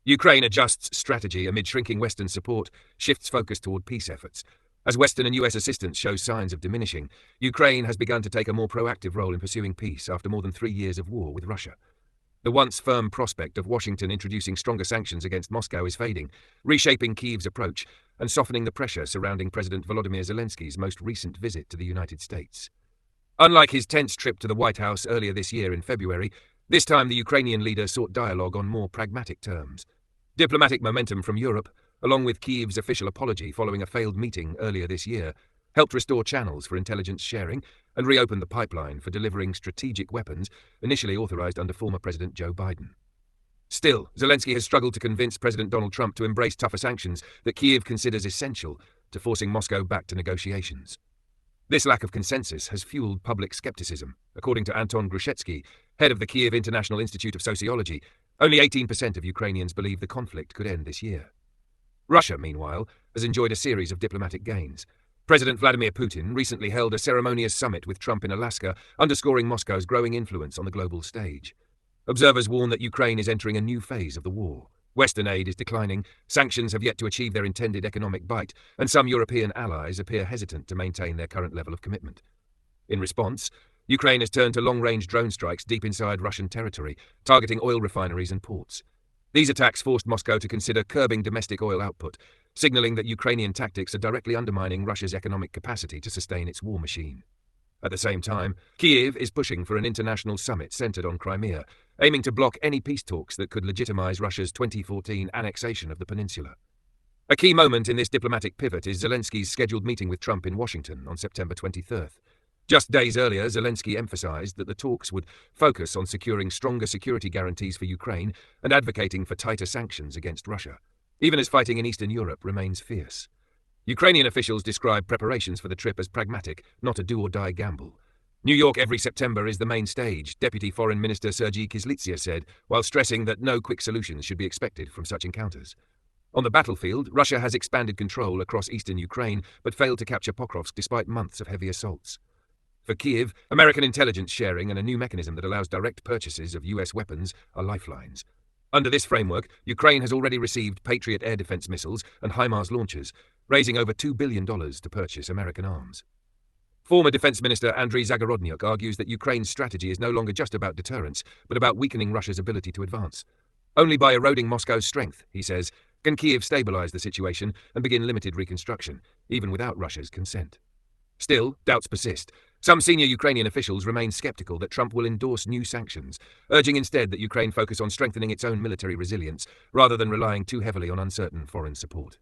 Ukraine adjusts strategy amid shrinking Western support, shifts focus toward peace efforts. As Western and U.S. assistance shows signs of diminishing, Ukraine has begun to take a more proactive role in pursuing peace after more than 3 years of war with Russia. The once firm prospect of Washington introducing stronger sanctions against Moscow is fading, reshaping Kyiv's approach and softening the pressure surrounding President Volodymyr Zelensky's most recent visit to the United States. Unlike his tense trip to the White House earlier this year in February, this time the Ukrainian leader sought dialogue on more pragmatic terms. Diplomatic momentum from Europe, along with Kyiv's official apology following a failed meeting earlier this year, helped restore channels for intelligence sharing and reopen the pipeline for delivering strategic weapons initially authorized under former President Joe Biden. Still, Zelensky has struggled to convince President Donald Trump to embrace tougher sanctions that Kyiv considers essential to forcing Moscow back to negotiations. This lack of consensus has fueled public skepticism. According to Anton Grushetskyi, head of the Kyiv International Institute of Sociology, only 18% of Ukrainians believe the conflict could end this year. Russia, meanwhile, has enjoyed a series of diplomatic gains. President Vladimir Putin recently held a ceremonious summit with Trump in Alaska, underscoring Moscow's growing influence on the global stage. Observers warn that Ukraine is entering a new phase of the war. Western aid is declining, sanctions have yet to achieve their intended economic bite, and some European allies appear hesitant to maintain their current level of commitment. In response, Ukraine has turned to long-range drone strikes deep inside Russian territory, targeting oil refineries and ports. These attacks forced Moscow to consider curbing domestic oil output, signaling that Ukrainian tactics are directly undermining Russia's economic capacity to sustain its war machine. At the same time, Kyiv is pushing for an international summit centered on Crimea, aiming to block any peace talks that could legitimize Russia's 2014 annexation of the peninsula. A key moment in this diplomatic pivot is Zelensky's scheduled meeting with Trump in Washington on September 23rd. Just days earlier, Zelensky emphasized that the talks would focus on securing stronger security guarantees for Ukraine and advocating for tighter sanctions against Russia, even as fighting in Eastern Europe remains fierce. Ukrainian officials describe preparations for the trip as pragmatic, not a do-or-die gamble. New York every September is the main stage, Deputy Foreign Minister Sergei Kyslytsya said, while stressing that no quick solutions should be expected from such encounters. On the battlefield, Russia has expanded control across eastern Ukraine, but failed to capture Pokrovsk despite months of heavy assaults. For Kyiv, American intelligence sharing and a new mechanism that allows direct purchases of U.S. weapons are lifelines. Under this framework, Ukraine has already received Patriot air defense missiles and HIMARS launchers, raising over $2 billion to purchase American arms. Former Defense Minister Andriy Zagorodnyuk argues that Ukraine's strategy is no longer just about deterrence, but about weakening Russia's ability to advance. Only by eroding Moscow's strength, he says, can Kyiv stabilize the situation and begin limited reconstruction, even without Russia's consent. Still, doubts persist. Some senior Ukrainian officials remain skeptical that Trump will endorse new sanctions, urging instead that Ukraine focus on strengthening its own military resilience rather than relying too heavily on uncertain foreign support.